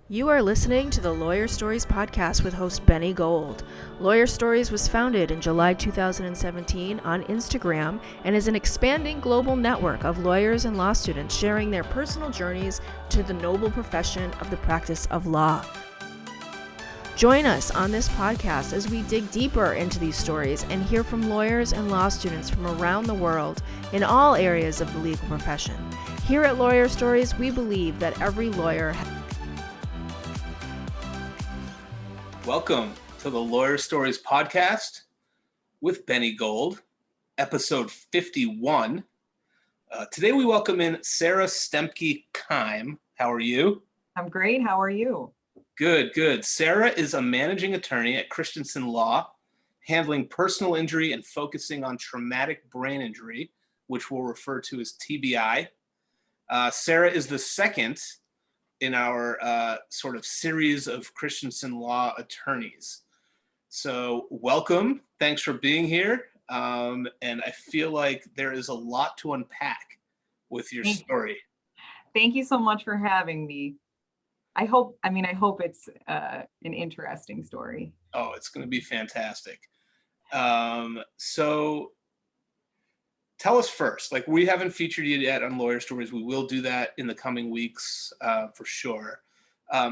You are listening to the Lawyer Stories podcast with host Benny Gold. Lawyer Stories was founded in July 2017 on Instagram and is an expanding global network of lawyers and law students sharing their personal journeys to the noble profession of the practice of law. Join us on this podcast as we dig deeper into these stories and hear from lawyers and law students from around the world in all areas of the legal profession. Here at Lawyer Stories, we believe that every lawyer Welcome to the Lawyer Stories podcast with Benny Gold, episode 51. Today we welcome in Sarah Stempky-Kime. How are you? I'm great. How are you? Good. Sarah is a managing attorney at Christensen Law, handling personal injury and focusing on traumatic brain injury, which we'll refer to as TBI. Sarah is the second in our sort of series of Christensen Law attorneys. So welcome. Thanks for being here. And I feel like there is a lot to unpack with your story. Thank you so much for having me. I hope it's an interesting story. Oh, it's going to be fantastic. So tell us first, like, we haven't featured you yet on Lawyer Stories. We will do that in the coming weeks for sure.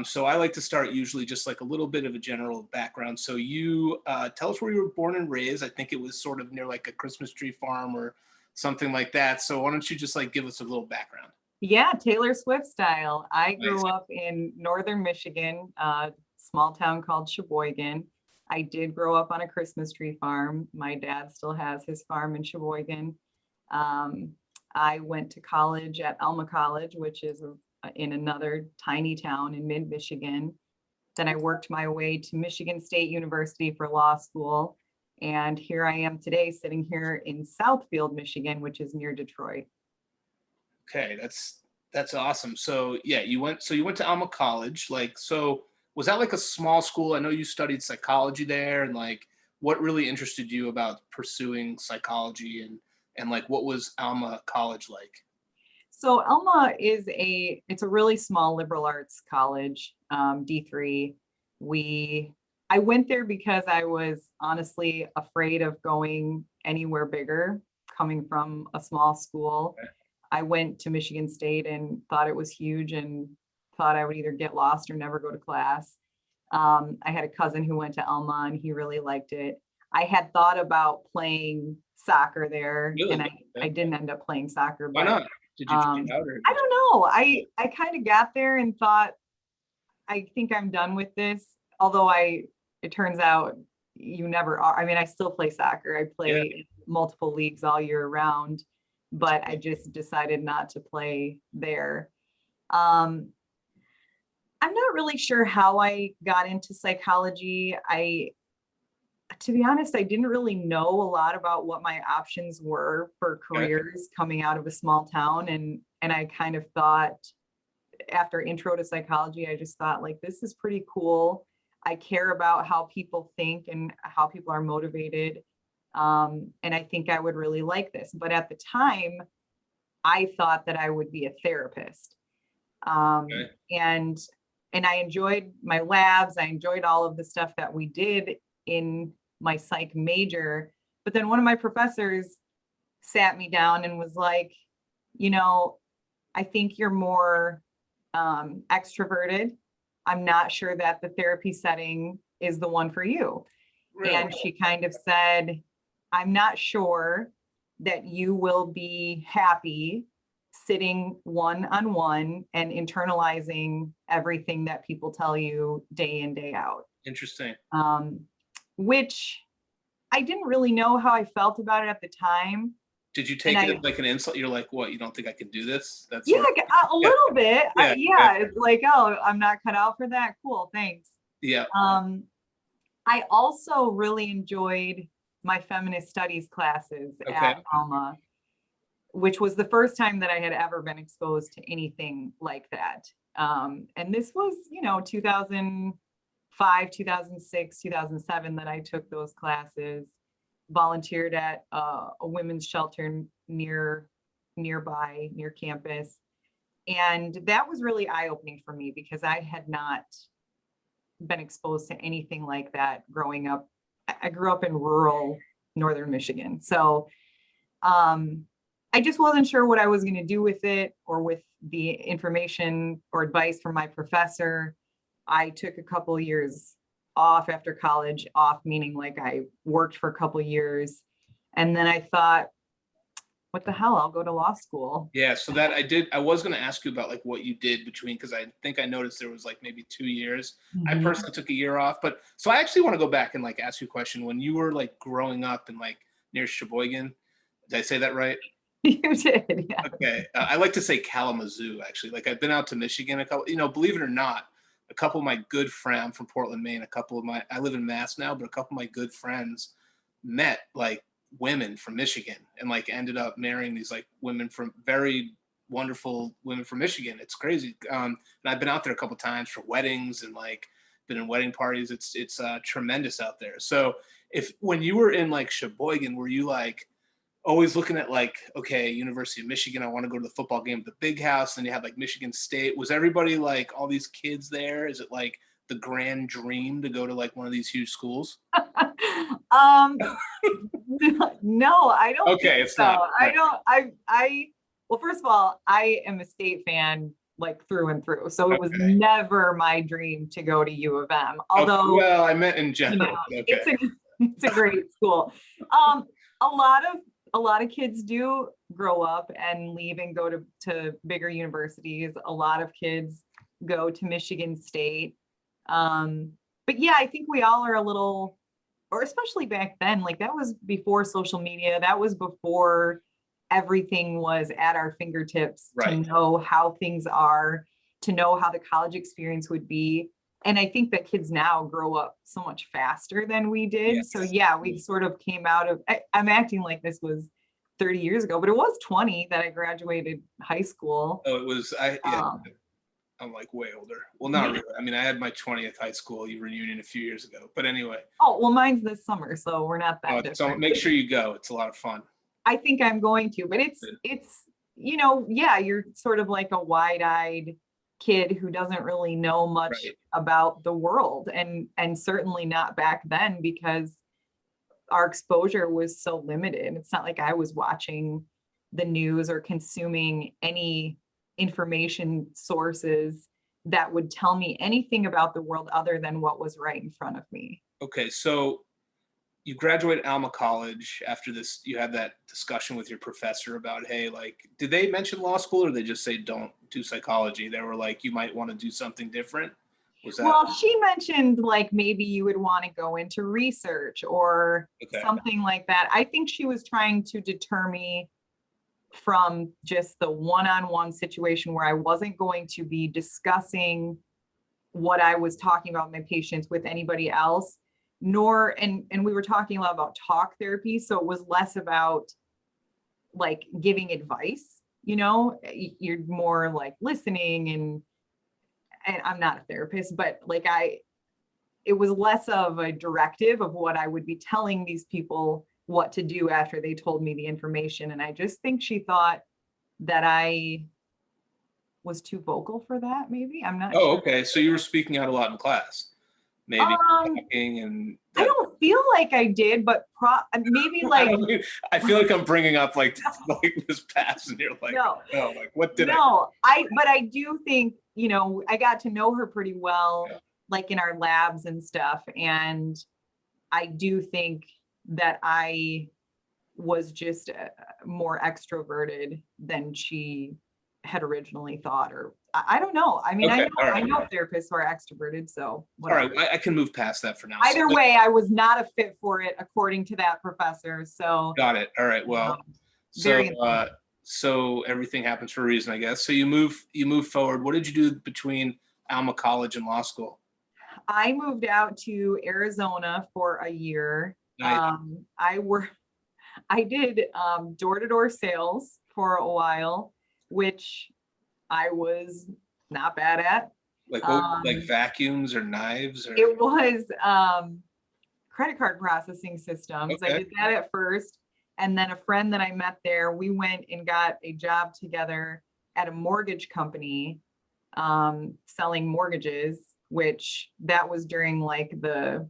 So I like to start usually just like a little bit of a general background. So you tell us where you were born and raised. I think it was sort of near like a Christmas tree farm or something like that. So why don't you just like give us a little background? Yeah, Taylor Swift style. I grew Nice. up in northern Michigan, a small town called Sheboygan. I did grow up on a Christmas tree farm. My dad still has his farm in Sheboygan. I went to college at Alma College, which is in another tiny town in mid-Michigan. Then I worked my way to Michigan State University for law school. And here I am today, sitting here in Southfield, Michigan, which is near Detroit. Okay, that's awesome. So yeah, you went to Alma College. Like, so was that like a small school? I know you studied psychology there, and like, what really interested you about pursuing psychology, and like, what was Alma College like? So Alma it's a really small liberal arts college, D3. I went there because I was honestly afraid of going anywhere bigger, coming from a small school. Okay. I went to Michigan State and thought it was huge and thought I would either get lost or never go to class. I had a cousin who went to Alma and he really liked it. I had thought about playing soccer there, Really? and I Okay. didn't end up playing soccer. Why But not? Did you try it out, or? I don't know. I kind of got there and thought, I think I'm done with this. Although it turns out you never are. I mean, I still play soccer. I play in multiple leagues all year round, but I just decided not to play there. I'm not really sure how I got into psychology. To be honest, I didn't really know a lot about what my options were for careers coming out of a small town. And I kind of thought, after intro to psychology, I just thought, like, this is pretty cool. I care about how people think and how people are motivated. And I think I would really like this. But at the time, I thought that I would be a therapist. And I enjoyed my labs. I enjoyed all of the stuff that we did in my psych major. But then one of my professors sat me down and was like, I think you're more extroverted. I'm not sure that the therapy setting is the one for you. Really? And she kind of said, I'm not sure that you will be happy sitting one-on-one and internalizing everything that people tell you day in, day out. Interesting. Which I didn't really know how I felt about it at the time. Did you take it like an insult? You're like, what? You don't think I can do this? That's a little bit. It's like, oh, I'm not cut out for that. Cool, thanks. Yeah. I also really enjoyed my feminist studies classes at Alma, which was the first time that I had ever been exposed to anything like that. And this was, 2005, 2006, 2007 that I took those classes, volunteered at a women's shelter near campus. And that was really eye-opening for me because I had not been exposed to anything like that growing up. I grew up in rural northern Michigan. So I just wasn't sure what I was going to do with it or with the information or advice from my professor. I took a couple of years off after college, off meaning like I worked for a couple of years. And then I thought, what the hell, I'll go to law school. Yeah, so that I was going to ask you about like what you did between, because I think I noticed there was like maybe 2 years. I personally took a year off, but so I actually want to go back and like ask you a question. When you were like growing up in like near Sheboygan, did I say that right? You did, yeah. Okay, I like to say Kalamazoo actually. Like I've been out to Michigan a couple, believe it or not, a couple of my good friends, I'm from Portland, Maine. I live in Mass now, but a couple of my good friends met like women from Michigan and like ended up marrying these like women from very wonderful women from Michigan. It's crazy. And I've been out there a couple times for weddings and like been in wedding parties. It's tremendous out there. So when you were in like Sheboygan, were you like always looking at like, okay, University of Michigan, I want to go to the football game at the big house? And you had like Michigan State. Was everybody like all these kids there? Is it like the grand dream to go to like one of these huge schools? No, I don't. Okay, it's not. Well, first of all, I am a State fan like through and through. So it was never my dream to go to U of M. Although, well, I meant in general. It's a great school. A lot of kids do grow up and leave and go to bigger universities. A lot of kids go to Michigan State. But yeah, I think we all are a little, or especially back then, like that was before social media. That was before everything was at our fingertips to know how things are, to know how the college experience would be. And I think that kids now grow up so much faster than we did. Yes. So yeah, we sort of came out of, I'm acting like this was 30 years ago, but it was 20 that I graduated high school. Oh, it was, I'm like way older. Well, not really. I mean, I had my 20th high school reunion a few years ago, but anyway. Oh, well, mine's this summer, so we're not that different. So make sure you go. It's a lot of fun. I think I'm going to, but it's, yeah, you're sort of like a wide-eyed kid who doesn't really know much about the world, and certainly not back then because our exposure was so limited. It's not like I was watching the news or consuming any information sources that would tell me anything about the world other than what was right in front of me. Okay, so you graduated Alma College. After this, you had that discussion with your professor about, hey, like, did they mention law school or did they just say don't do psychology? They were like, you might want to do something different? Was that? Well, she mentioned like maybe you would want to go into research or something like that. I think she was trying to deter me from just the one-on-one situation where I wasn't going to be discussing what I was talking about with my patients with anybody else, and we were talking a lot about talk therapy. So it was less about like giving advice, you're more like listening, and I'm not a therapist, but like it was less of a directive of what I would be telling these people what to do after they told me the information. And I just think she thought that I was too vocal for that. Maybe I'm not sure. Okay. So you were speaking out a lot in class, maybe talking and. I don't feel like I did, but maybe like. I feel like I'm bringing up like this past, and you're like, no, like what did I? But I do think I got to know her pretty well, like in our labs and stuff, and I do think that I was just more extroverted than she had originally thought, or I don't know. I mean, I know therapists who are extroverted, so whatever. All right, I can move past that for now. Either way, I was not a fit for it, according to that professor. So got it. All right. Well, so everything happens for a reason, I guess. So you move forward. What did you do between Alma College and law school? I moved out to Arizona for a year. Nice. I did door-to-door sales for a while, which I was not bad at. Like what, like vacuums or knives? Or? It was credit card processing systems. Okay. I did that at first. And then a friend that I met there, we went and got a job together at a mortgage company, selling mortgages, which that was during like the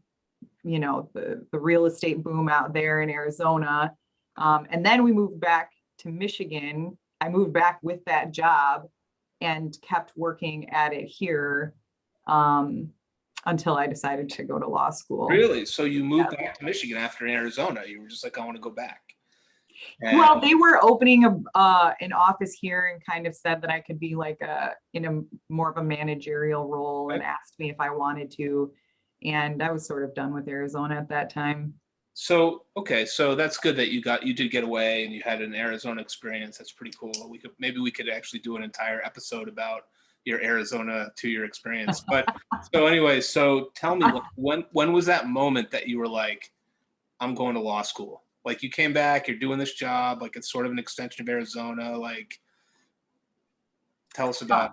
real estate boom out there in Arizona. And then we moved back to Michigan. I moved back with that job and kept working at it here until I decided to go to law school. Really? So you moved back to Michigan after Arizona? You were just like, I want to go back. And well, they were opening an office here and kind of said that I could be like in a more of a managerial role, and asked me if I wanted to. And I was sort of done with Arizona at that time. So, okay, so that's good that you did get away and you had an Arizona experience. That's pretty cool. Maybe we could actually do an entire episode about your Arizona 2-year experience. But so anyway, so tell me, when was that moment that you were like, I'm going to law school? Like, you came back, you're doing this job, like it's sort of an extension of Arizona. Like, tell us about.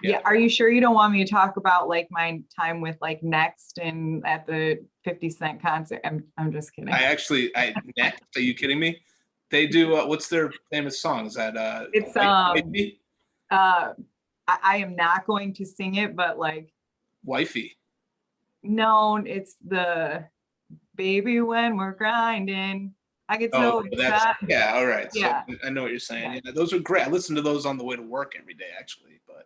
Yeah. Are you sure you don't want me to talk about like my time with like Next and at the 50 Cent concert? I'm just kidding. Next, are you kidding me? They do, what's their famous song? Is that, it's, I am not going to sing it, but like. Wifey. No, it's the baby when we're grinding. I get so excited. Yeah, all right. Yeah. So I know what you're saying. Yeah, those are great. I listen to those on the way to work every day, actually. But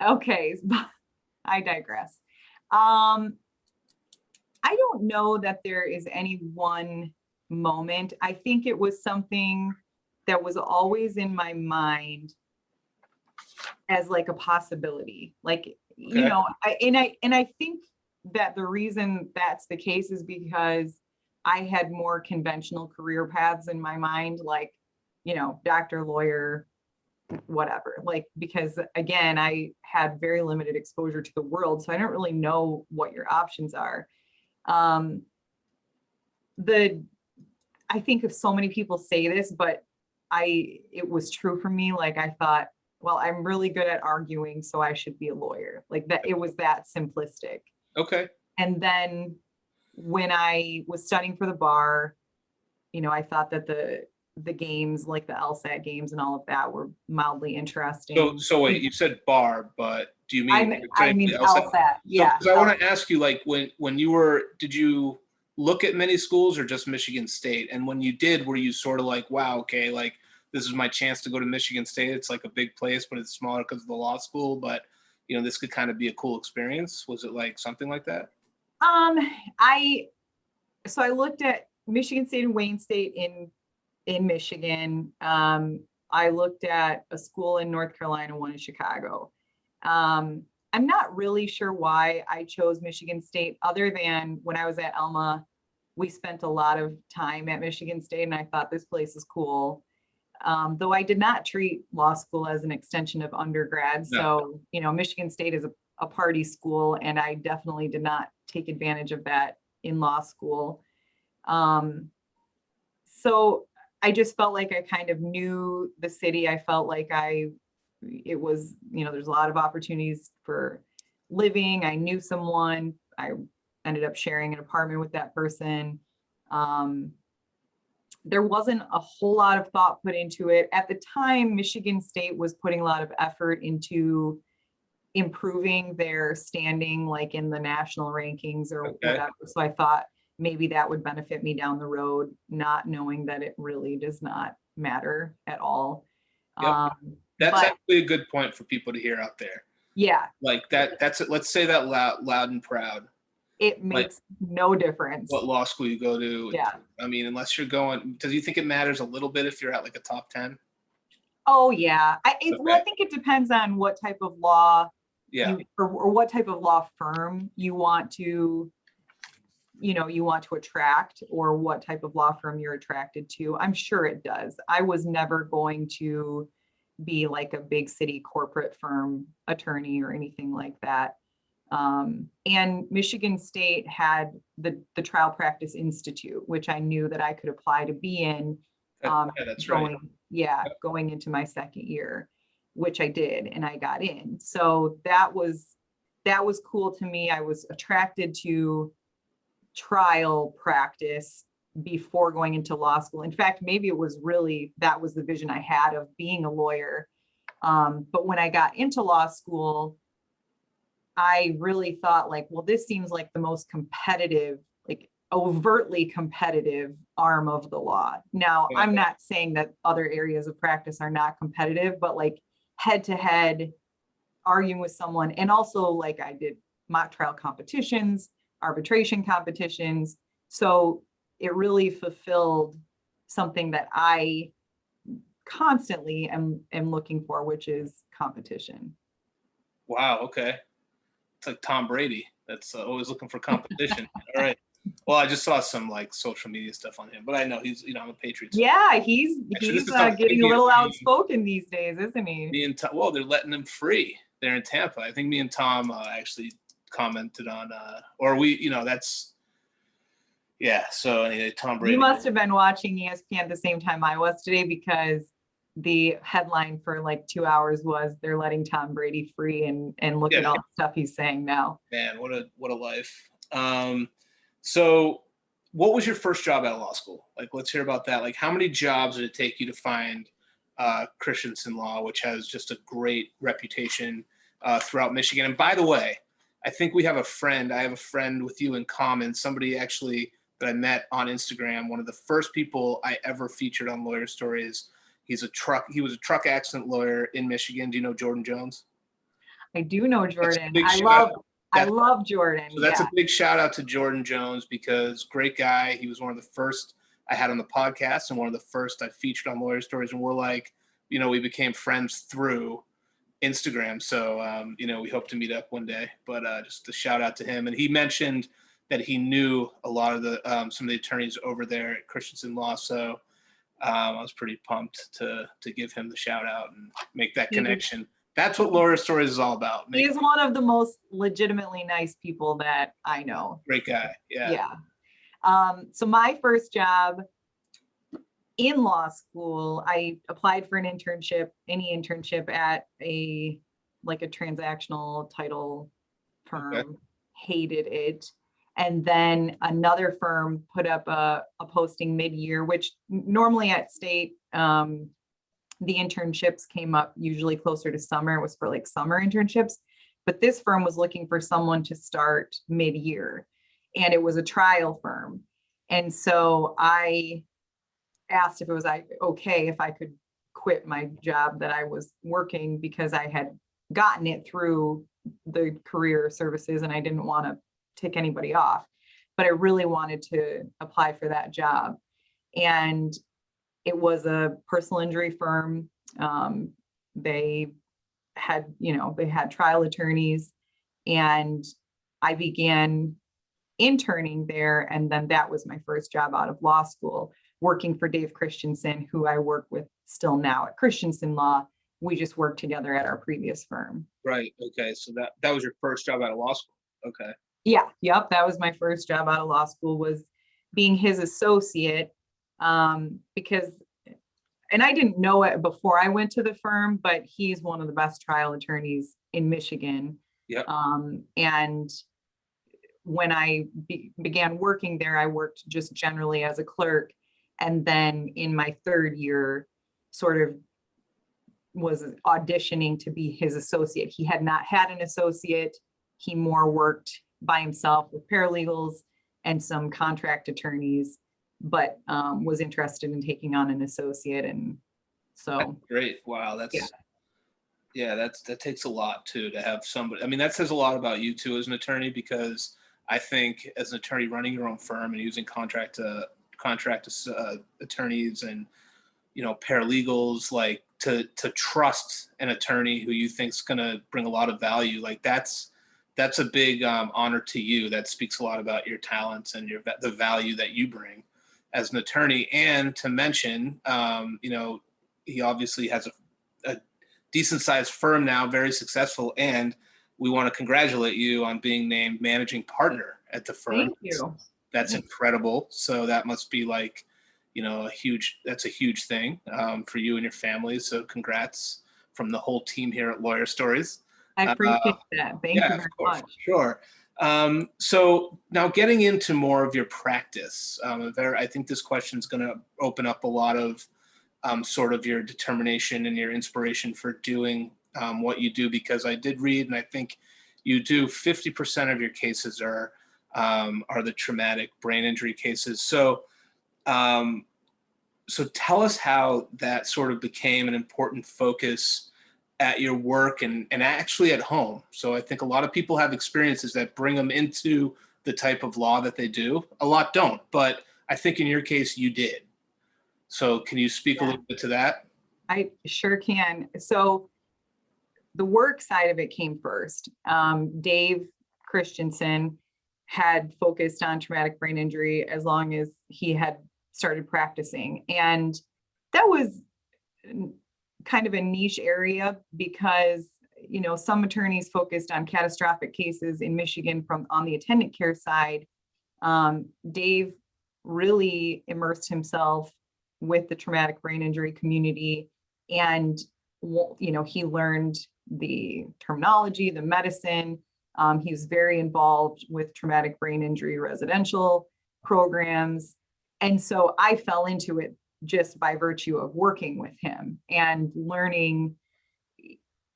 okay, I digress. I don't know that there is any one moment. I think it was something that was always in my mind as like a possibility. Like, you know, I think that the reason that's the case is because I had more conventional career paths in my mind, like, you know, doctor, lawyer, whatever, like, because again, I had very limited exposure to the world. So I don't really know what your options are. I think if so many people say this, but it was true for me. Like, I thought, well, I'm really good at arguing, so I should be a lawyer. Like that, it was that simplistic. Okay. And then when I was studying for the bar, you know, I thought that the games, like the LSAT games and all of that, were mildly interesting. So wait, you said bar, but do you mean? I mean LSAT. Yeah. So I want to ask you, like, when you were, did you look at many schools or just Michigan State? And when you did, were you sort of like, wow, okay, like this is my chance to go to Michigan State. It's like a big place, but it's smaller because of the law school. But you know, this could kind of be a cool experience. Was it like something like that? I looked at Michigan State and Wayne State in Michigan. I looked at a school in North Carolina, one in Chicago. I'm not really sure why I chose Michigan State, other than when I was at Alma, we spent a lot of time at Michigan State and I thought this place is cool. Though I did not treat law school as an extension of undergrad. No. So, you know, Michigan State is a party school, and I definitely did not take advantage of that in law school. So I just felt like I kind of knew the city. I felt like it was, you know, there's a lot of opportunities for living. I knew someone. I ended up sharing an apartment with that person. There wasn't a whole lot of thought put into it. At the time, Michigan State was putting a lot of effort into improving their standing, like in the national rankings or whatever. So I thought maybe that would benefit me down the road, not knowing that it really does not matter at all. Yep. That's actually a good point for people to hear out there. Yeah. Like that's it. Let's say that loud and proud. It makes no difference what law school you go to. Yeah. I mean, unless you're going, do you think it matters a little bit if you're at like a top 10? Oh yeah. Well, I think it depends on what type of law or what type of law firm you want to attract, or what type of law firm you're attracted to. I'm sure it does. I was never going to be like a big city corporate firm attorney or anything like that. And Michigan State had the Trial Practice Institute, which I knew that I could apply to be in. That's right. Going into my second year, which I did, and I got in. So that was cool to me. I was attracted to trial practice before going into law school. In fact, maybe it was really, that was the vision I had of being a lawyer. But when I got into law school, I really thought like, well, this seems like the most competitive, like overtly competitive arm of the law. Now, I'm not saying that other areas of practice are not competitive, but like head to head arguing with someone. And also like I did mock trial competitions, arbitration competitions. So it really fulfilled something that I constantly am looking for, which is competition. Wow. Okay. It's like Tom Brady. That's always looking for competition. All right. Well, I just saw some like social media stuff on him, but I know he's, I'm a Patriots fan. Yeah, he's getting a little outspoken these days, isn't he? Me and Tom, well, they're letting him free. They're in Tampa. I think me and Tom actually commented on, or we, that's, yeah. So anyway, Tom Brady. You must have been watching ESPN at the same time I was today, because the headline for like 2 hours was they're letting Tom Brady free, and look at all the stuff he's saying now. Man, what a life. So what was your first job out of law school? Like, let's hear about that. Like, how many jobs did it take you to find Christensen Law, which has just a great reputation throughout Michigan? And by the way, I think we have a friend. I have a friend with you in common, somebody actually that I met on Instagram. One of the first people I ever featured on Lawyer Stories. He was a truck accident lawyer in Michigan. Do you know Jordan Jones? I do know Jordan. I love Jordan. So that's a big shout out to Jordan Jones, because great guy. He was one of the first I had on the podcast and one of the first I featured on Lawyer Stories. And we're like, we became friends through Instagram. So, we hope to meet up one day, but just a shout out to him. And he mentioned that he knew a lot of the some of the attorneys over there at Christensen Law. So I was pretty pumped to give him the shout out and make that connection. That's what Lawyer Stories is all about. He is one of the most legitimately nice people that I know. Great guy. Yeah. So my first job in law school, I applied for any internship at a transactional title firm. Okay. Hated it. And then another firm put up a posting mid-year, which normally at state, the internships came up usually closer to summer. It was for like summer internships, but this firm was looking for someone to start mid-year, and it was a trial firm. And so I asked if it was okay if I could quit my job that I was working, because I had gotten it through the career services and I didn't want to take anybody off, but I really wanted to apply for that job. And it was a personal injury firm. They had trial attorneys, and I began interning there. And then that was my first job out of law school, working for Dave Christensen, who I work with still now at Christensen Law. We just worked together at our previous firm. Right. Okay. So that was your first job out of law school. Okay. Yeah. Yep. That was my first job out of law school, was being his associate. Because, and I didn't know it before I went to the firm, but he's one of the best trial attorneys in Michigan. Yep. And when I began working there, I worked just generally as a clerk. And then in my third year, sort of was auditioning to be his associate. He had not had an associate. He more worked by himself with paralegals and some contract attorneys, but was interested in taking on an associate. And so that's great. Wow. That takes a lot too, to have somebody. I mean, that says a lot about you too as an attorney, because I think as an attorney running your own firm and using contract attorneys and paralegals, like to trust an attorney who you think is going to bring a lot of value, like that's a big honor to you. That speaks a lot about your talents and the value that you bring as an attorney. And to mention, he obviously has a decent sized firm now, very successful, and we want to congratulate you on being named managing partner at the firm. Thank you. That's incredible. So that must be like, that's a huge thing for you and your family. So congrats from the whole team here at Lawyer Stories. I appreciate that. Thank you very much. Sure. So now getting into more of your practice, I think this question is going to open up a lot of sort of your determination and your inspiration for doing what you do, because I did read, and I think you do 50% of your cases are the traumatic brain injury cases. So tell us how that sort of became an important focus at your work and actually at home. So I think a lot of people have experiences that bring them into the type of law that they do. A lot don't, but I think in your case you did. So can you speak a little bit to that? I sure can. So the work side of it came first. Dave Christensen had focused on traumatic brain injury as long as he had started practicing. And that was kind of a niche area because, you know, some attorneys focused on catastrophic cases in Michigan on the attendant care side. Dave really immersed himself with the traumatic brain injury community, and you know, he learned the terminology, the medicine. He's very involved with traumatic brain injury residential programs, and so I fell into it just by virtue of working with him and learning,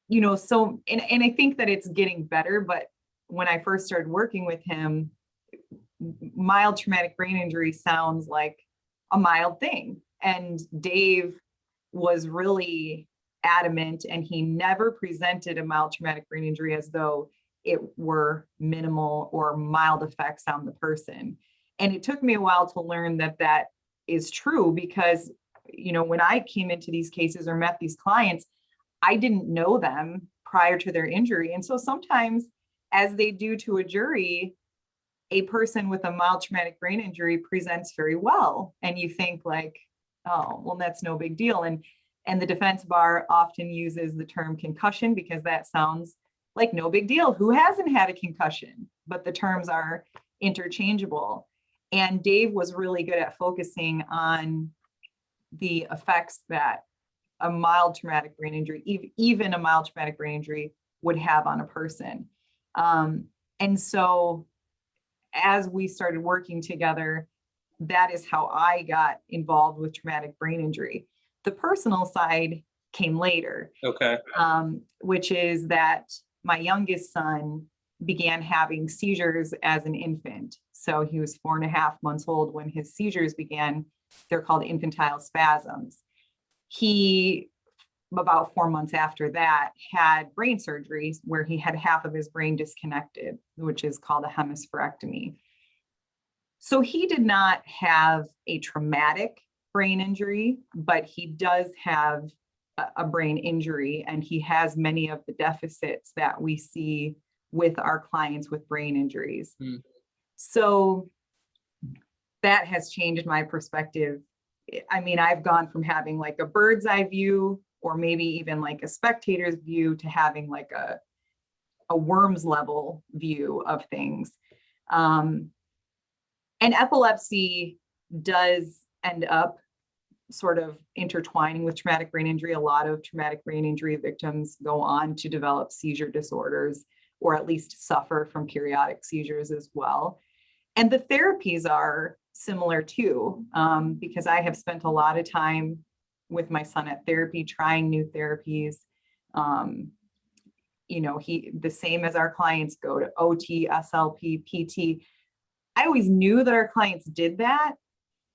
you know. So and I think that it's getting better, but when I first started working with him, mild traumatic brain injury sounds like a mild thing. And Dave was really adamant, and he never presented a mild traumatic brain injury as though it were minimal or mild effects on the person. And it took me a while to learn that that is true because, you know, when I came into these cases or met these clients, I didn't know them prior to their injury. And so sometimes, as they do to a jury, a person with a mild traumatic brain injury presents very well. And you think like, oh, well, that's no big deal. And the defense bar often uses the term concussion because that sounds like no big deal. Who hasn't had a concussion? But the terms are interchangeable. And Dave was really good at focusing on the effects that a mild traumatic brain injury, even a mild traumatic brain injury, would have on a person. And so as we started working together, that is how I got involved with traumatic brain injury. The personal side came later. Okay. Which is that my youngest son began having seizures as an infant. So he was 4.5 months old when his seizures began. They're called infantile spasms. He, about 4 months after that, had brain surgeries where he had half of his brain disconnected, which is called a hemispherectomy. So he did not have a traumatic brain injury, but he does have a brain injury, and he has many of the deficits that we see with our clients with brain injuries. So that has changed my perspective. I mean, I've gone from having like a bird's eye view, or maybe even like a spectator's view, to having like a worm's level view of things. And epilepsy does end up sort of intertwining with traumatic brain injury. A lot of traumatic brain injury victims go on to develop seizure disorders, or at least suffer from periodic seizures as well. And the therapies are similar too, because I have spent a lot of time with my son at therapy, trying new therapies. You know, the same as our clients go to OT, SLP, PT. I always knew that our clients did that.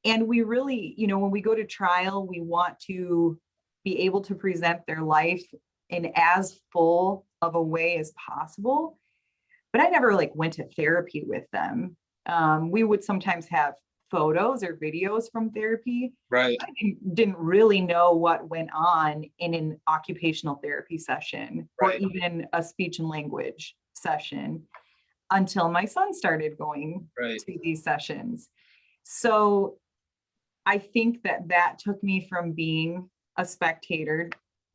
And we really, you know, when we go to trial, we want to be able to present their life in as full of a way as possible. But I never like went to therapy with them. We would sometimes have photos or videos from therapy. Right. I didn't really know what went on in an occupational therapy session, right, or even a speech and language session, until my son started going right, to these sessions. So I think that took me from being a spectator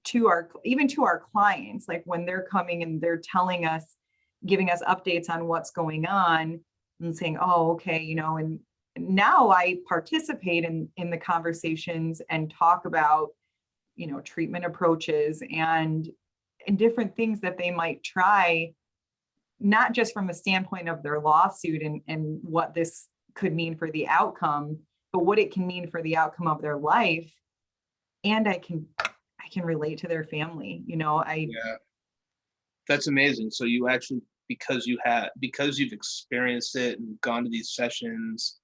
to even to our clients, like when they're coming and they're telling us, giving us updates on what's going on, and saying, oh, okay, you know, and now I participate in the conversations and talk about, you know, treatment approaches and different things that they might try not just from a standpoint of their lawsuit and what this could mean for the outcome, but what it can mean for the outcome of their life. And I can relate to their family. Yeah, that's amazing. So you actually, because you've experienced it and gone to these sessions,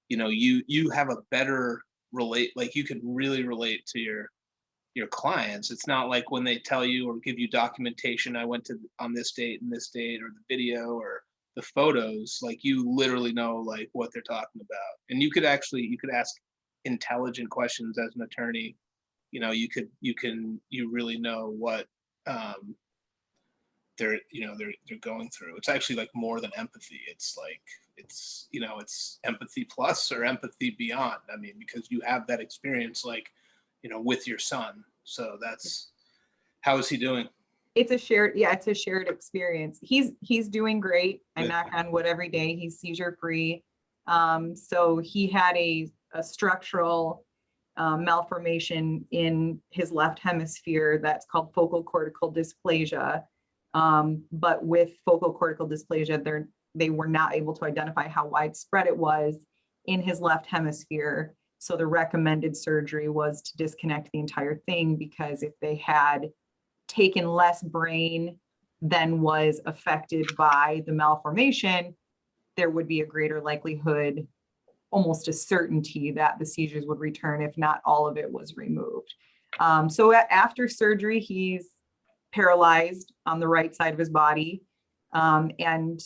you have a better like you can really relate to your clients. It's not like when they tell you or give you documentation, I went to on this date and this date, or the video or the photos, like you literally know like what they're talking about. And you could ask intelligent questions as an attorney. You really know what they're going through. It's actually like more than empathy. It's like it's empathy plus or empathy beyond. I mean, because you have that experience like with your son. So how is he doing? It's a shared experience. He's doing great. I Yeah. knock on wood every day. He's seizure free. So he had a structural malformation in his left hemisphere that's called focal cortical dysplasia. But with focal cortical dysplasia, they were not able to identify how widespread it was in his left hemisphere. So the recommended surgery was to disconnect the entire thing, because if they had taken less brain than was affected by the malformation, there would be a greater likelihood, almost a certainty, that the seizures would return if not all of it was removed. So after surgery, he's paralyzed on the right side of his body, and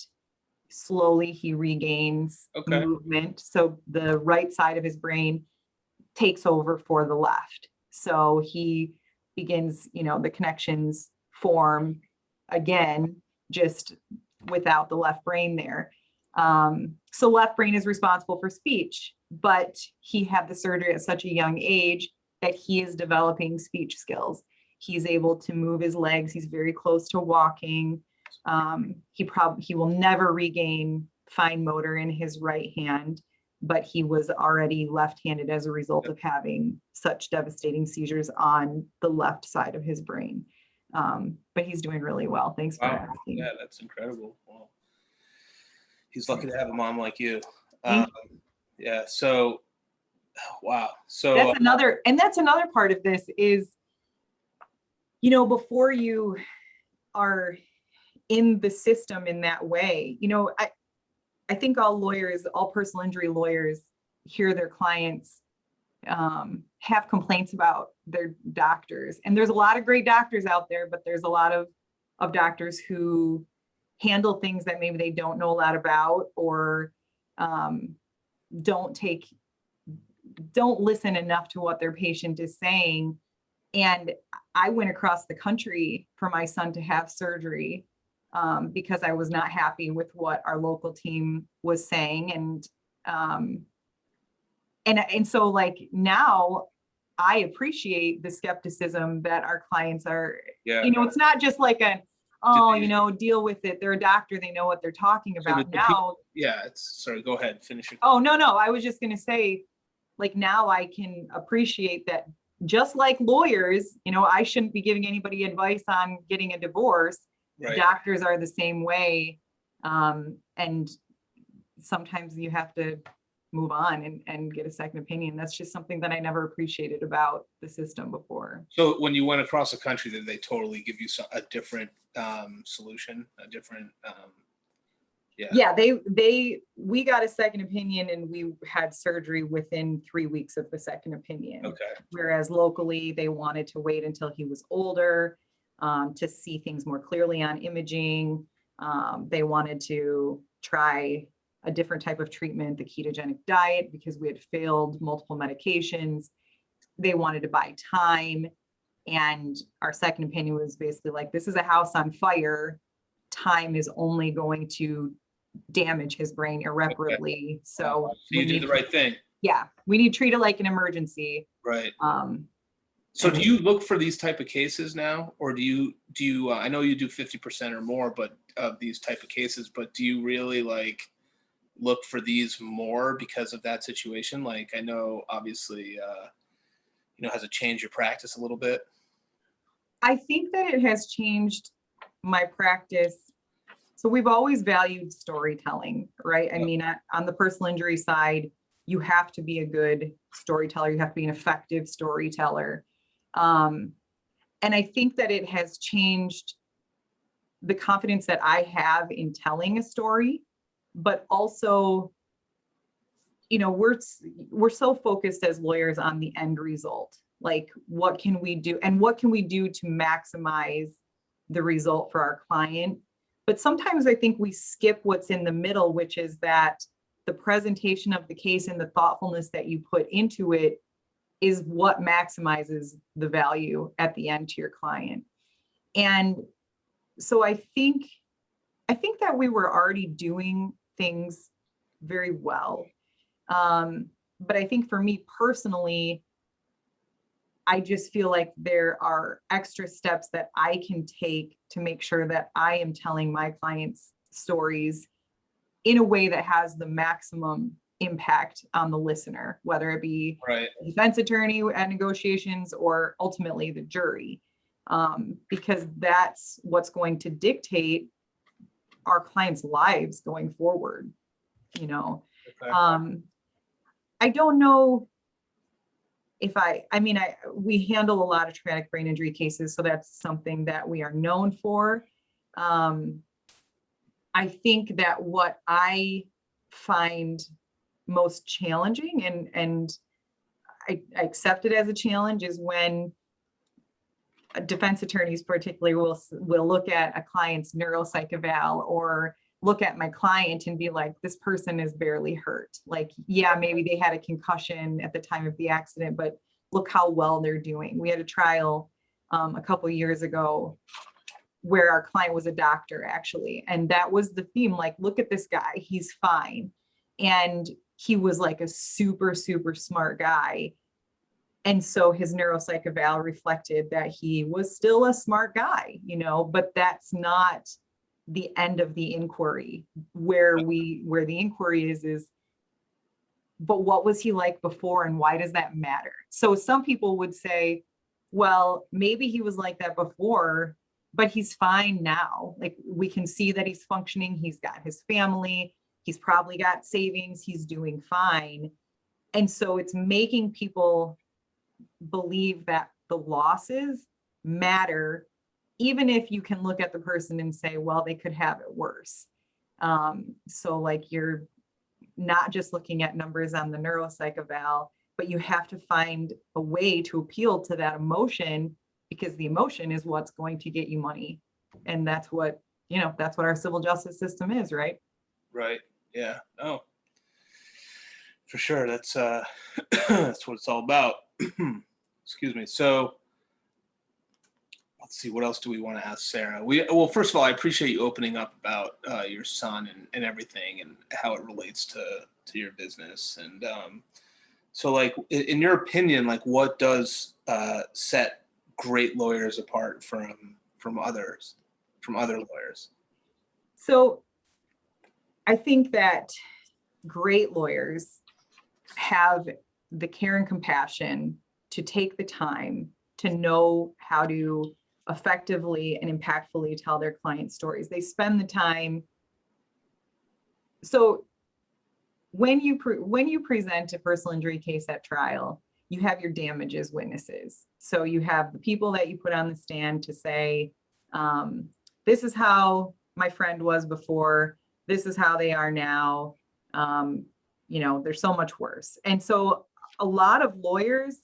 slowly he regains movement. So the right side of his brain takes over for the left. So he begins, the connections form again, just without the left brain there. So left brain is responsible for speech, but he had the surgery at such a young age that he is developing speech skills. He's able to move his legs. He's very close to walking. He will never regain fine motor in his right hand, but he was already left-handed as a result of having such devastating seizures on the left side of his brain. But he's doing really well. Thanks for asking. Yeah, that's incredible. Well, he's lucky to have a mom like you. Yeah. So, wow. So that's another part of this is, before you are in the system in that way, I think all personal injury lawyers hear their clients have complaints about their doctors. And there's a lot of great doctors out there, but there's a lot of doctors who handle things that maybe they don't know a lot about, or don't listen enough to what their patient is saying. And I went across the country for my son to have surgery because I was not happy with what our local team was saying. And so like now I appreciate the skepticism that our clients are, it's not just like deal with it. They're a doctor, they know what they're talking about now. Sorry, go ahead, finish it. Oh, no, I was just going to say, like, now I can appreciate that, just like lawyers, I shouldn't be giving anybody advice on getting a divorce. Right. Doctors are the same way. And sometimes you have to move on and get a second opinion. That's just something that I never appreciated about the system before. So when you went across the country, did they totally give you a different solution, a different we got a second opinion, and we had surgery within 3 weeks of the second opinion. Okay. Whereas locally, they wanted to wait until he was older to see things more clearly on imaging. They wanted to try a different type of treatment, the ketogenic diet, because we had failed multiple medications. They wanted to buy time. And our second opinion was basically like, this is a house on fire. Time is only going to damage his brain irreparably. Okay. So you did the right thing. Yeah, we need to treat it like an emergency. Right. So do you look for these type of cases now, or do you I know you do 50% or more, but of these type of cases, but do you really like look for these more because of that situation? Like, I know obviously, has it changed your practice a little bit? I think that it has changed my practice So we've always valued storytelling, right? I mean, on the personal injury side, you have to be a good storyteller. You have to be an effective storyteller. And I think that it has changed the confidence that I have in telling a story, but also, you know, we're so focused as lawyers on the end result. Like, what can we do, and what can we do to maximize the result for our client? But sometimes I think we skip what's in the middle, which is that the presentation of the case and the thoughtfulness that you put into it is what maximizes the value at the end to your client. And so I think that we were already doing things very well. But I think for me personally, I just feel like there are extra steps that I can take to make sure that I am telling my clients' stories in a way that has the maximum impact on the listener, whether it be Right. the defense attorney at negotiations or ultimately the jury, because that's what's going to dictate our clients' lives going forward. You know, Okay. I don't know if we handle a lot of traumatic brain injury cases, so that's something that we are known for. I think that what I find most challenging, and I accept it as a challenge, is when defense attorneys particularly will look at a client's neuropsych eval or look at my client and be like, this person is barely hurt. Like, yeah, maybe they had a concussion at the time of the accident, but look how well they're doing. We had a trial a couple of years ago where our client was a doctor, actually. And that was the theme, like, look at this guy, he's fine. And he was like a super, super smart guy. And so his neuropsych eval reflected that he was still a smart guy, you know, but that's not the end of the inquiry. Where the inquiry is, but what was he like before and why does that matter? So some people would say, well, maybe he was like that before, but he's fine now. Like, we can see that he's functioning. He's got his family. He's probably got savings. He's doing fine. And so it's making people believe that the losses matter, even if you can look at the person and say, well, they could have it worse. So like, you're not just looking at numbers on the neuropsych eval, but you have to find a way to appeal to that emotion, because the emotion is what's going to get you money. And that's what our civil justice system is, right? Right. Yeah. Oh, for sure. That's that's what it's all about. Excuse me. So let's see, what else do we want to ask Sarah? Well, first of all, I appreciate you opening up about your son and everything and how it relates to your business. And so, like, in your opinion, like, what does set great lawyers apart from other lawyers? So I think that great lawyers have the care and compassion to take the time to know how to effectively and impactfully tell their client stories. They spend the time. So when you present a personal injury case at trial, you have your damages witnesses. So you have the people that you put on the stand to say, this is how my friend was before, this is how they are now. They're so much worse. And so a lot of lawyers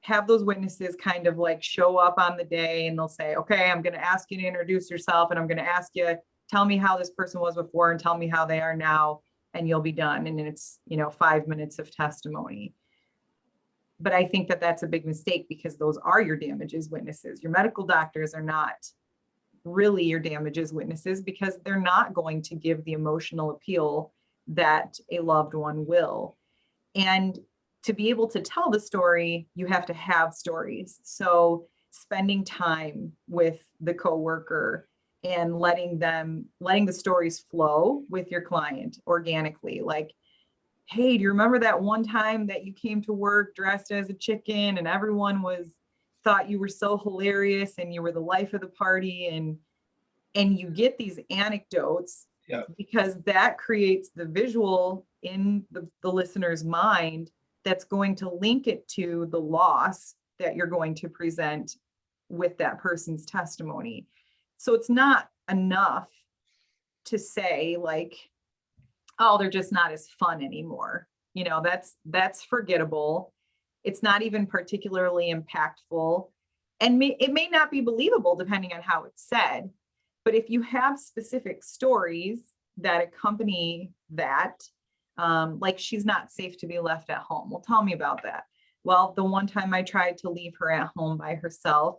have those witnesses kind of like show up on the day, and they'll say, okay, I'm going to ask you to introduce yourself, and I'm going to ask you, tell me how this person was before and tell me how they are now, and you'll be done. And then it's, 5 minutes of testimony. But I think that that's a big mistake, because those are your damages witnesses. Your medical doctors are not really your damages witnesses, because they're not going to give the emotional appeal that a loved one will. And to be able to tell the story, you have to have stories. So spending time with the coworker and letting the stories flow with your client organically. Like, hey, do you remember that one time that you came to work dressed as a chicken and everyone thought you were so hilarious and you were the life of the party? And And you get these anecdotes because that creates the visual in the listener's mind that's going to link it to the loss that you're going to present with that person's testimony. So it's not enough to say like, oh, they're just not as fun anymore. You know, that's forgettable. It's not even particularly impactful. And it may not be believable depending on how it's said. But if you have specific stories that accompany that, like she's not safe to be left at home. Well, tell me about that. Well, the one time I tried to leave her at home by herself,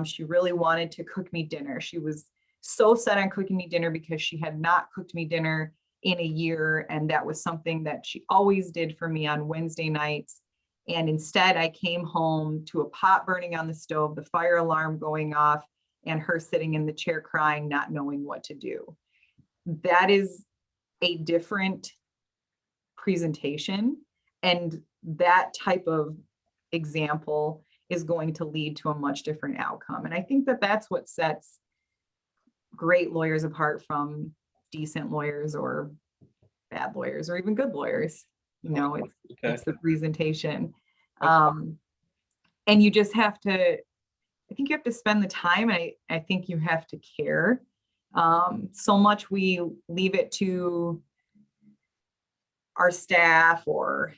she really wanted to cook me dinner. She was so set on cooking me dinner because she had not cooked me dinner in a year. And that was something that she always did for me on Wednesday nights. And instead, I came home to a pot burning on the stove, the fire alarm going off, and her sitting in the chair crying, not knowing what to do. That is a different presentation. And that type of example is going to lead to a much different outcome. And I think that that's what sets great lawyers apart from decent lawyers or bad lawyers or even good lawyers. You know, it's the presentation. And you just have to, I think you have to spend the time. I think you have to care. So much we leave it to our staff or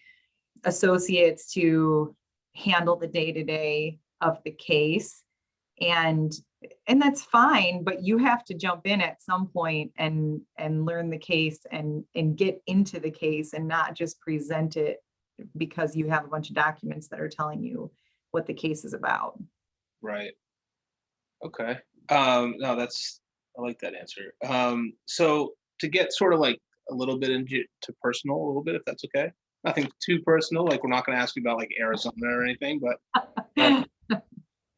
associates to handle the day-to-day of the case. And that's fine, but you have to jump in at some point and learn the case and get into the case and not just present it because you have a bunch of documents that are telling you what the case is about. Right. Okay. No, I like that answer. So to get sort of like a little bit into personal, a little bit, if that's okay. Nothing too personal. Like we're not going to ask you about like Arizona or anything, but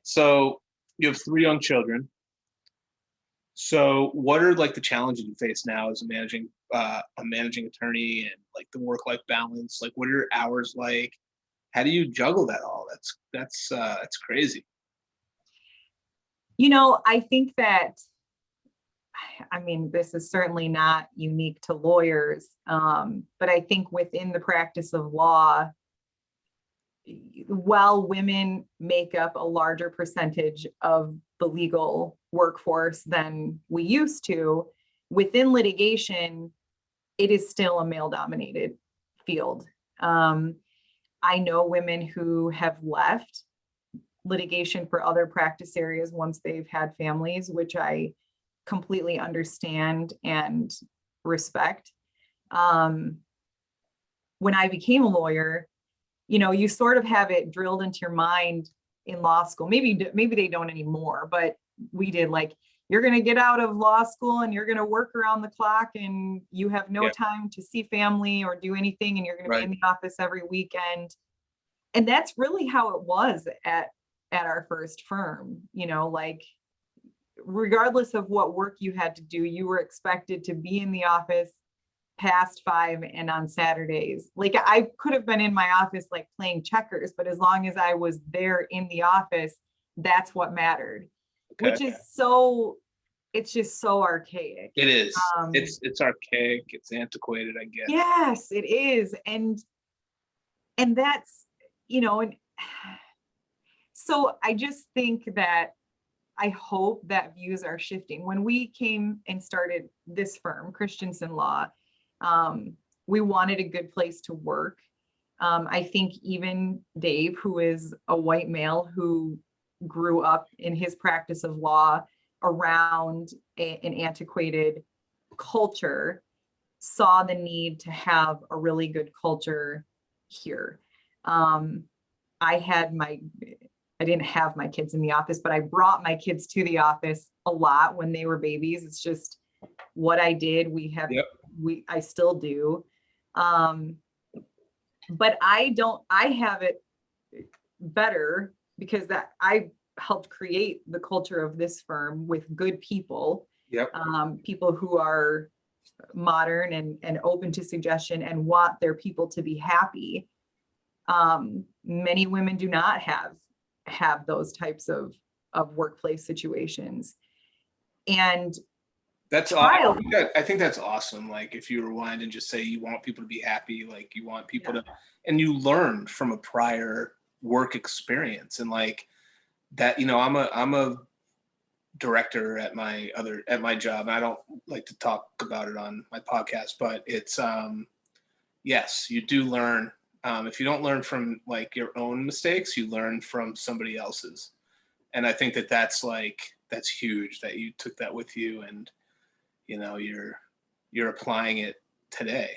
so you have 3 young children. So what are like the challenges you face now as a managing attorney and like the work-life balance? Like what are your hours like? How do you juggle that all? That's crazy. You know, I think that, I mean, this is certainly not unique to lawyers, but I think within the practice of law, while women make up a larger percentage of the legal workforce than we used to, within litigation, it is still a male-dominated field. I know women who have left litigation for other practice areas once they've had families, which I completely understand and respect. When I became a lawyer, you know, you sort of have it drilled into your mind in law school. Maybe they don't anymore, but we did. Like, you're going to get out of law school and you're going to work around the clock and you have no time to see family or do anything. And you're going to be in the office every weekend. And that's really how it was at our first firm. You know, like, regardless of what work you had to do, you were expected to be in the office past 5 and on Saturdays. Like, I could have been in my office like playing checkers, but as long as I was there in the office, that's what mattered. Which is it's just so archaic. It is. It's archaic. It's antiquated, I guess. Yes, it is. And that's, you know, and so I just think that I hope that views are shifting. When we came and started this firm, Christensen Law, we wanted a good place to work. I think even Dave, who is a white male who grew up in his practice of law around an antiquated culture, saw the need to have a really good culture here. I didn't have my kids in the office, but I brought my kids to the office a lot when they were babies. It's just what I did. I still do. But I have it better because that I helped create the culture of this firm with good people, people who are modern and open to suggestion and want their people to be happy. Many women do not have those types of workplace situations. And That's trial. I think that's awesome. Like if you rewind and just say you want people to be happy, like you want people to, and you learned from a prior work experience, and like that, I'm a director at my job. I don't like to talk about it on my podcast, but it's yes, you do learn. If you don't learn from like your own mistakes, you learn from somebody else's. And I think that's huge that you took that with you, and you're applying it today.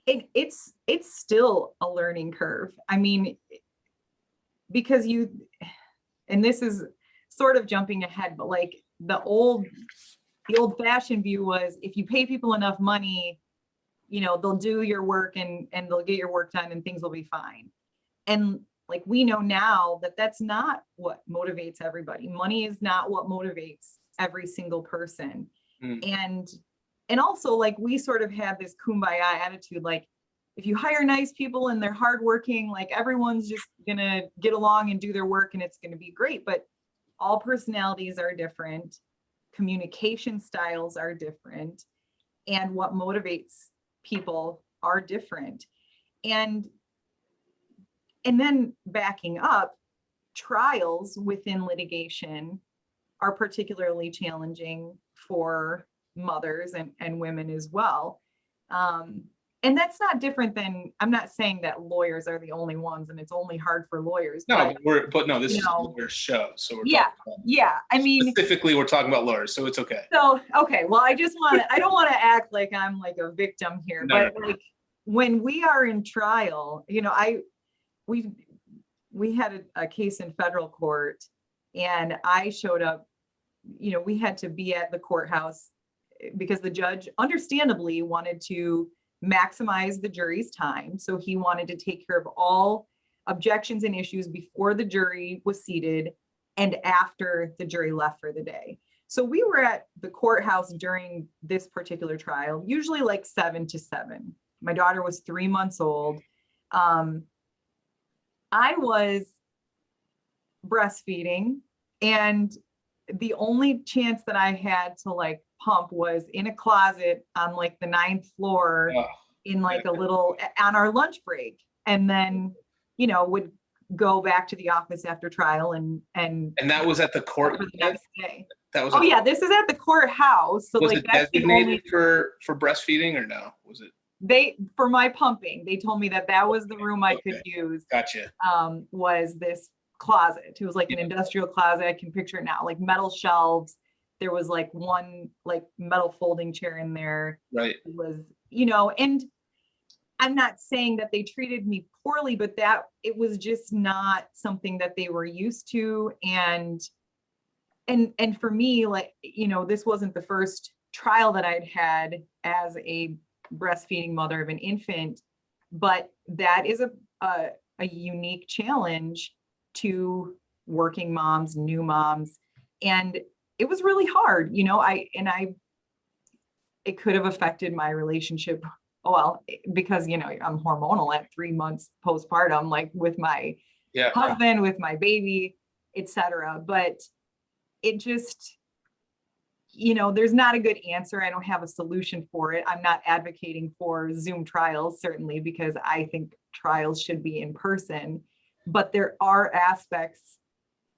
It's still a learning curve. I mean, because and this is sort of jumping ahead, but like the old fashioned view was, if you pay people enough money, they'll do your work and they'll get your work done and things will be fine. And like, we know now that that's not what motivates everybody. Money is not what motivates every single person. And also, like, we sort of have this kumbaya attitude, like if you hire nice people and they're hardworking, like everyone's just gonna get along and do their work and it's gonna be great. But all personalities are different, communication styles are different, and what motivates people are different. And then backing up, trials within litigation are particularly challenging for mothers and women as well. And that's not different than, I'm not saying that lawyers are the only ones and it's only hard for lawyers. No, but no, this is a lawyer show. So we're I mean, specifically we're talking about lawyers, so it's okay. So, okay. Well, I don't want to act like I'm like a victim here, but like when we are in trial, we had a case in federal court and I showed up, we had to be at the courthouse because the judge understandably wanted to maximize the jury's time. So he wanted to take care of all objections and issues before the jury was seated and after the jury left for the day. So we were at the courthouse during this particular trial, usually like 7 to 7. My daughter was 3 months old. I was breastfeeding, and the only chance that I had to like pump was in a closet on like the 9th floor in like a little, on our lunch break. And then, would go back to the office after trial and that was at the court for the next day. That was this is at the courthouse. So was like it that's designated for breastfeeding or no? Was it? For my pumping, they told me that was the room I could use. Gotcha. Was this closet. It was like an industrial closet. I can picture it now, like metal shelves. There was like one like metal folding chair in there. Right. It was, and I'm not saying that they treated me poorly, but that it was just not something that they were used to. And for me, like, this wasn't the first trial that I'd had as a breastfeeding mother of an infant, but that is a unique challenge to working moms, new moms. And it was really hard, it could have affected my relationship. Well, because, I'm hormonal at 3 months postpartum, like with my husband, with my baby, etc. But it just, there's not a good answer. I don't have a solution for it. I'm not advocating for Zoom trials, certainly, because I think trials should be in person. But there are aspects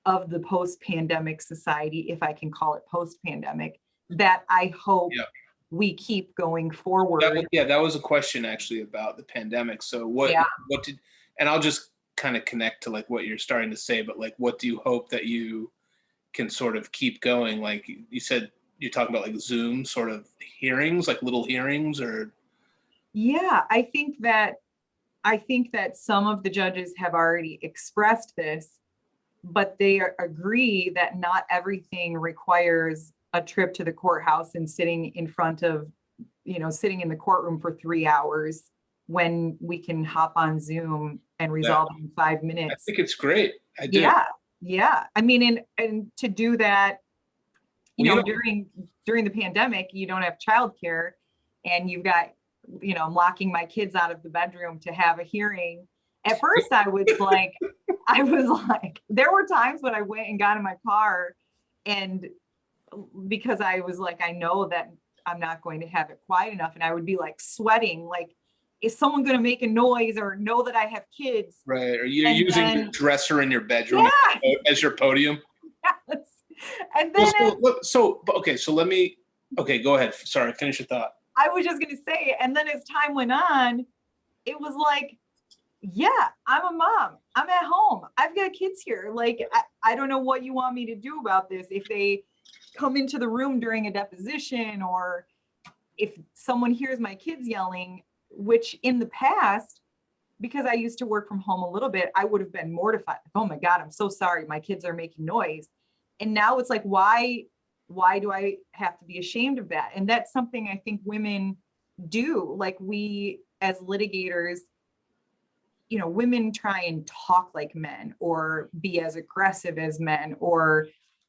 of the post-pandemic society, if I can call it post-pandemic, that I hope we keep going forward. That was a question actually about the pandemic. So what did, and I'll just kind of connect to like what you're starting to say, but like, what do you hope that you can sort of keep going? Like you said, you're talking about like Zoom sort of hearings, like little hearings, or? Yeah, I think that some of the judges have already expressed this, but they agree that not everything requires a trip to the courthouse and sitting in front of, sitting in the courtroom for 3 hours when we can hop on Zoom and resolve in 5 minutes. I think it's great. I do. Yeah. I mean, and to do that, during the pandemic, you don't have childcare, and you've got, I'm locking my kids out of the bedroom to have a hearing. At first I was like, there were times when I went and got in my car and because I was like, I know that I'm not going to have it quiet enough. And I would be like sweating, like, is someone going to make a noise or know that I have kids? Right. Are you And using then- your dresser in your bedroom as your podium? Yes. And then Okay, go ahead. Sorry, finish your thought. I was just going to say, and then as time went on, it was like, yeah, I'm a mom. I'm at home. I've got kids here. Like, I don't know what you want me to do about this. If they come into the room during a deposition, or if someone hears my kids yelling, which in the past, because I used to work from home a little bit, I would have been mortified. Oh my God, I'm so sorry. My kids are making noise. And now it's like, why do I have to be ashamed of that? And that's something I think women do. Like, we as litigators, you know, women try and talk like men or be as aggressive as men or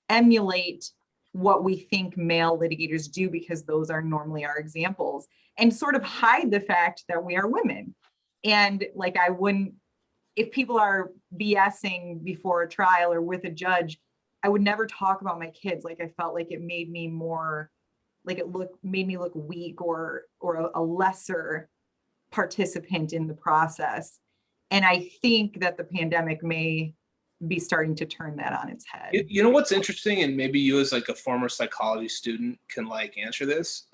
emulate what we think male litigators do, because those are normally our examples, and sort of hide the fact that we are women. And like, I wouldn't, if people are BSing before a trial or with a judge, I would never talk about my kids. Like, I felt like it made me more, like made me look weak or a lesser participant in the process. And I think that the pandemic may be starting to turn that on its head. You know what's interesting, and maybe you as like a former psychology student can like answer this.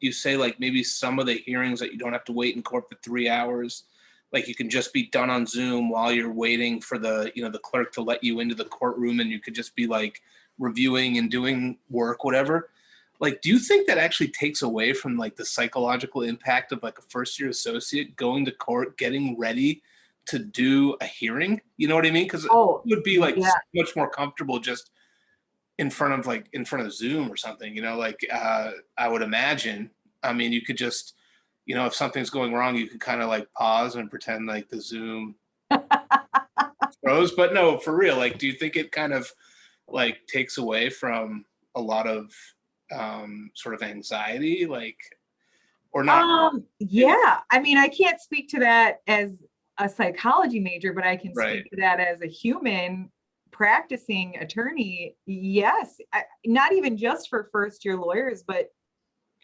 You say like maybe some of the hearings that you don't have to wait in court for 3 hours, like you can just be done on Zoom while you're waiting for the clerk to let you into the courtroom, and you could just be like reviewing and doing work, whatever. Like, do you think that actually takes away from like the psychological impact of like a first year associate going to court, getting ready to do a hearing? You know what I mean? Because it would be like so much more comfortable just in front of Zoom or something, like I would imagine. I mean, you could just, if something's going wrong, you could kind of like pause and pretend like the Zoom froze. But no, for real, like, do you think it kind of like takes away from a lot of sort of anxiety, like, or not? Yeah, I mean, I can't speak to that as a psychology major, but I can Right. speak to that as a human practicing attorney. Yes, not even just for first year lawyers, but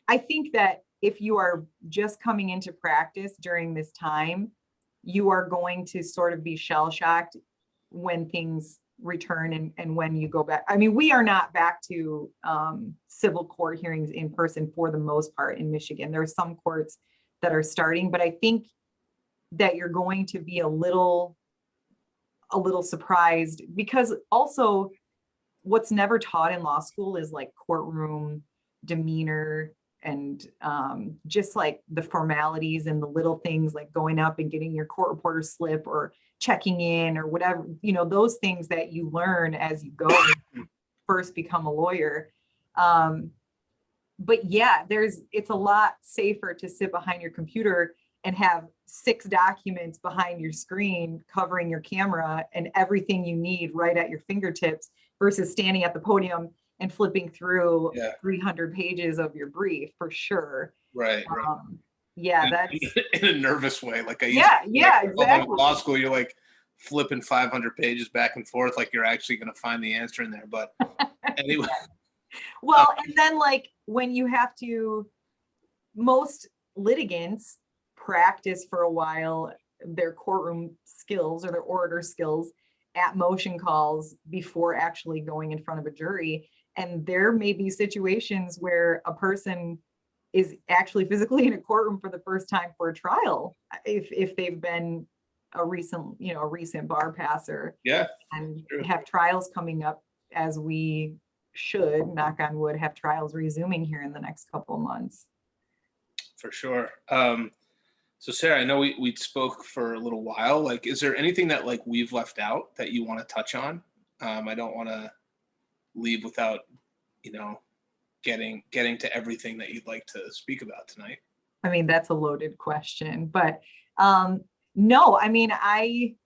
I think that if you are just coming into practice during this time, you are going to sort of be shell shocked when things return and when you go back. I mean, we are not back to civil court hearings in person for the most part in Michigan. There are some courts that are starting, but I think that you're going to be a little surprised, because also what's never taught in law school is like courtroom demeanor and just like the formalities and the little things like going up and getting your court reporter slip or checking in or whatever, those things that you learn as you go first become a lawyer. But yeah, it's a lot safer to sit behind your computer and have 6 documents behind your screen covering your camera and everything you need right at your fingertips versus standing at the podium and flipping through 300 pages of your brief, for sure. Right. Yeah, that's in a nervous way. Like exactly. Law school, you're like flipping 500 pages back and forth, like you're actually going to find the answer in there. But anyway. Well, and then like when you have to, most litigants practice for a while their courtroom skills or their orator skills at motion calls before actually going in front of a jury. And there may be situations where a person is actually physically in a courtroom for the first time for a trial, if they've been a recent bar passer. Yeah. And have trials coming up, as we should, knock on wood, have trials resuming here in the next couple of months. For sure. So Sarah, I know we spoke for a little while. Like, is there anything that like we've left out that you want to touch on? I don't want to leave without, getting to everything that you'd like to speak about tonight. I mean, that's a loaded question, but no, I mean, I'm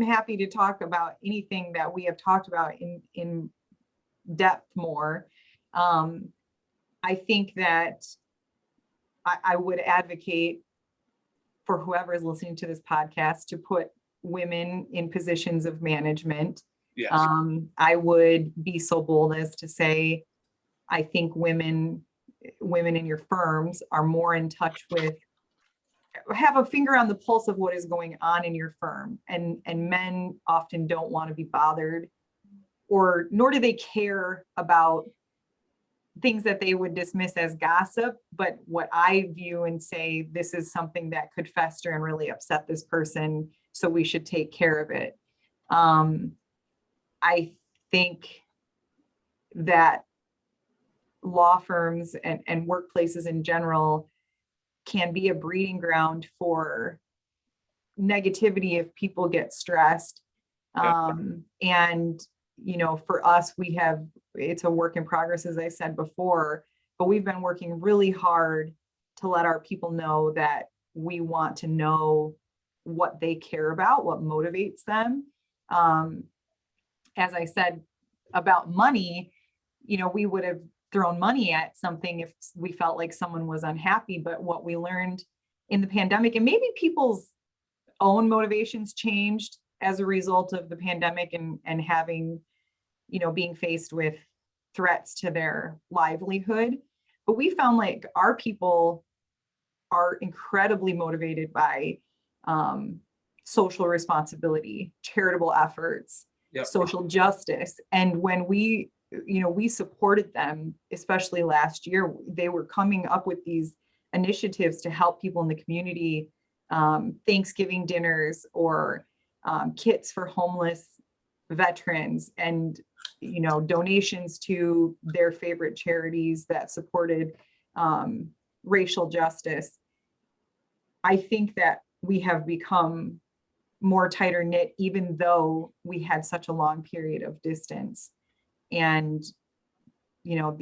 happy to talk about anything that we have talked about in depth more. I think that I would advocate for whoever is listening to this podcast to put women in positions of management Yes. I would be so bold as to say, I think women in your firms are more in touch with, have a finger on the pulse of what is going on in your firm. And men often don't want to be bothered, or nor do they care about things that they would dismiss as gossip, but what I view and say, this is something that could fester and really upset this person, so we should take care of it. I think that law firms and workplaces in general can be a breeding ground for negativity if people get stressed. And, you know, for us, it's a work in progress, as I said before, but we've been working really hard to let our people know that we want to know what they care about, what motivates them. As I said about money, you know, we would have thrown money at something if we felt like someone was unhappy. But what we learned in the pandemic, and maybe people's own motivations changed as a result of the pandemic and having, you know, being faced with threats to their livelihood. But we found like our people are incredibly motivated by social responsibility, charitable efforts, social justice. And when we supported them, especially last year, they were coming up with these initiatives to help people in the community, Thanksgiving dinners or kits for homeless veterans, and, you know, donations to their favorite charities that supported racial justice. I think that we have become more tighter knit, even though we had such a long period of distance. And, you know,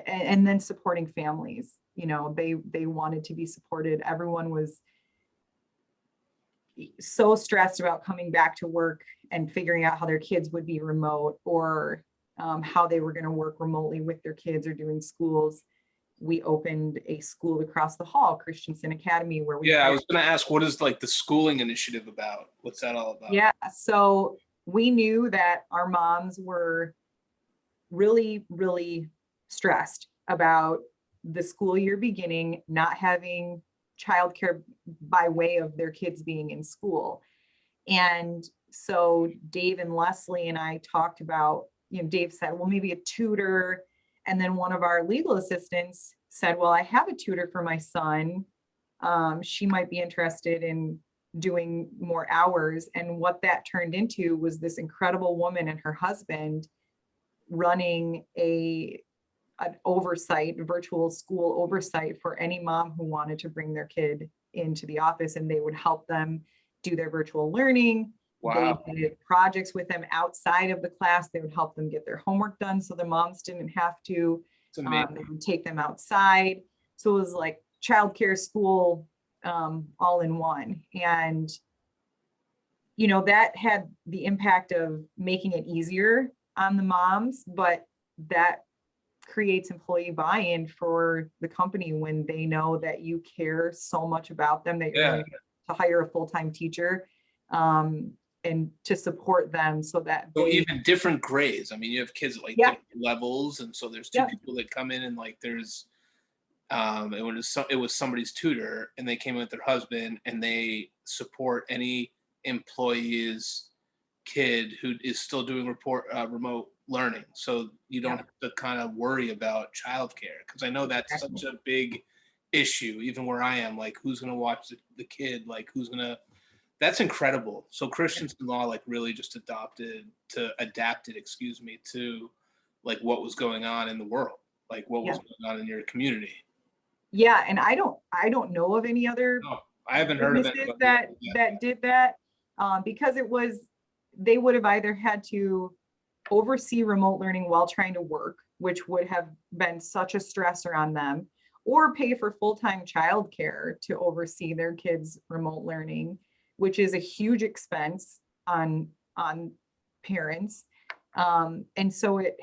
and then supporting families, you know, they wanted to be supported. Everyone was so stressed about coming back to work and figuring out how their kids would be remote, or how they were going to work remotely with their kids or doing schools. We opened a school across the hall, Christensen Academy, where I was going to ask, what is like the schooling initiative about? What's that all about? Yeah, so we knew that our moms were really, really stressed about the school year beginning, not having childcare by way of their kids being in school. And so Dave and Leslie and I talked about, you know, Dave said, well, maybe a tutor. And then one of our legal assistants said, well, I have a tutor for my son. She might be interested in doing more hours. And what that turned into was this incredible woman and her husband running an oversight, virtual school oversight for any mom who wanted to bring their kid into the office, and they would help them do their virtual learning. Wow. They did projects with them outside of the class. They would help them get their homework done, so the moms didn't have to. They would take them outside. So it was like childcare, school, all in one. And, you know, that had the impact of making it easier on the moms, but that creates employee buy-in for the company when they know that you care so much about them, that you're going to hire a full-time teacher, and to support them so that even different grades. I mean, you have kids at like different levels, and so there's two people that come in, and like there's it was somebody's tutor, and they came in with their husband, and they support any employee's kid who is still doing remote learning, so you don't have to kind of worry about childcare, because I know that's such a big issue even where I am, like who's going to watch the kid, like that's incredible. So Christensen Law like really just adapted to like what was going on in the world, like what was going on in your community. And I don't know of any other I haven't heard of it that did that, because they would have either had to oversee remote learning while trying to work, which would have been such a stressor on them, or pay for full-time childcare to oversee their kids' remote learning, which is a huge expense on parents. And so it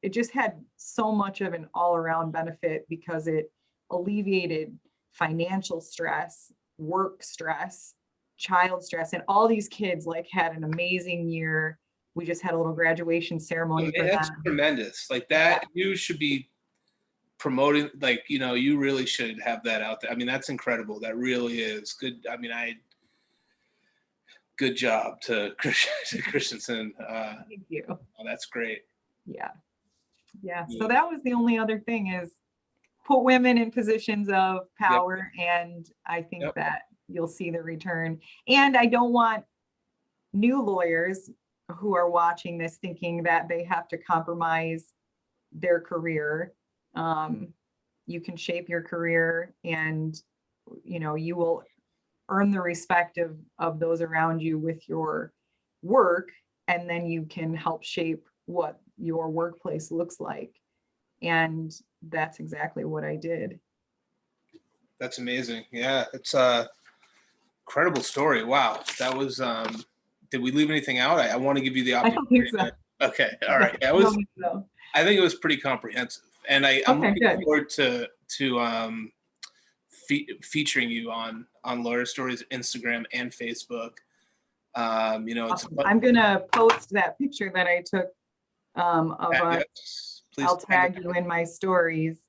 just had so much of an all-around benefit, because it alleviated financial stress, work stress, child stress, and all these kids like had an amazing year. We just had a little graduation ceremony for That's them. tremendous. Like that, you should be promoting, like, you really should have that out there. I mean, that's incredible. That really is good. I mean, good job to Christensen. Thank you. Oh, that's great. Yeah. So that was the only other thing, is put women in positions of power. And I think that you'll see the return. And I don't want new lawyers who are watching this thinking that they have to compromise their career. You can shape your career, and you will earn the respect of those around you with your work, and then you can help shape what your workplace looks like. And that's exactly what I did. That's amazing. Yeah, it's a incredible story. Wow. That was, did we leave anything out? I want to give you the opportunity. I don't think so. Okay. All right. I think it was pretty comprehensive, and I'm looking forward to featuring you on Lawyer Stories Instagram and Facebook. Awesome. I'm gonna post that picture that I took of us. I'll tag you in my stories,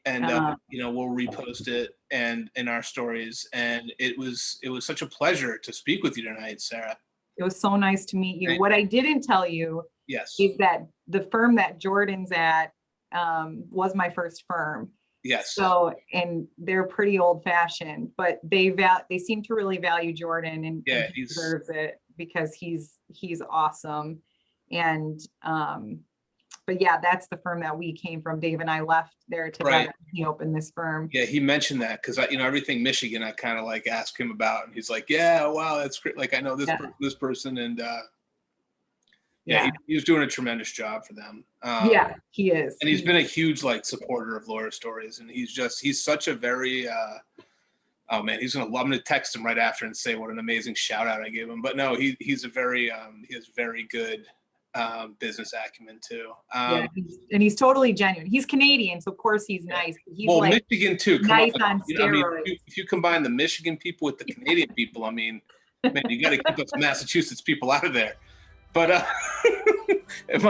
and we'll repost it and in our stories. And it was such a pleasure to speak with you tonight, Sarah. It was so nice to meet you. What I didn't tell you is that the firm that Jordan's at was my first firm. Yes. So, and they're pretty old fashioned, but they seem to really value Jordan, and he deserves it because he's awesome. And, but yeah, that's the firm that we came from. Dave and I left there together. Right. He opened this firm. Yeah, he mentioned that because everything Michigan, I kind of like asked him about, and he's like, "Yeah, wow, that's great. Like I know this person, and he was doing a tremendous job for them." He is, and he's been a huge supporter of Lawyer Stories, and he's such a very oh man, I'm gonna text him right after and say what an amazing shout out I gave him. But no, he's a very he has very good business acumen too. And he's totally genuine. He's Canadian, so of course he's nice. He's Michigan too. Nice on steroids. If you combine the Michigan people with the Canadian people, I mean, man, you got to keep us Massachusetts people out of there. But it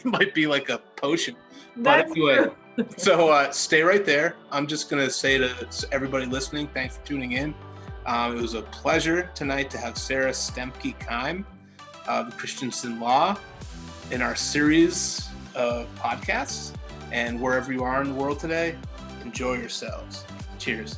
might be like a potion. That's but anyway, so stay right there. I'm just gonna say to everybody listening, thanks for tuning in. It was a pleasure tonight to have Sarah Stempky-Kime of Christensen Law in our series of podcasts. And wherever you are in the world today, enjoy yourselves. Cheers.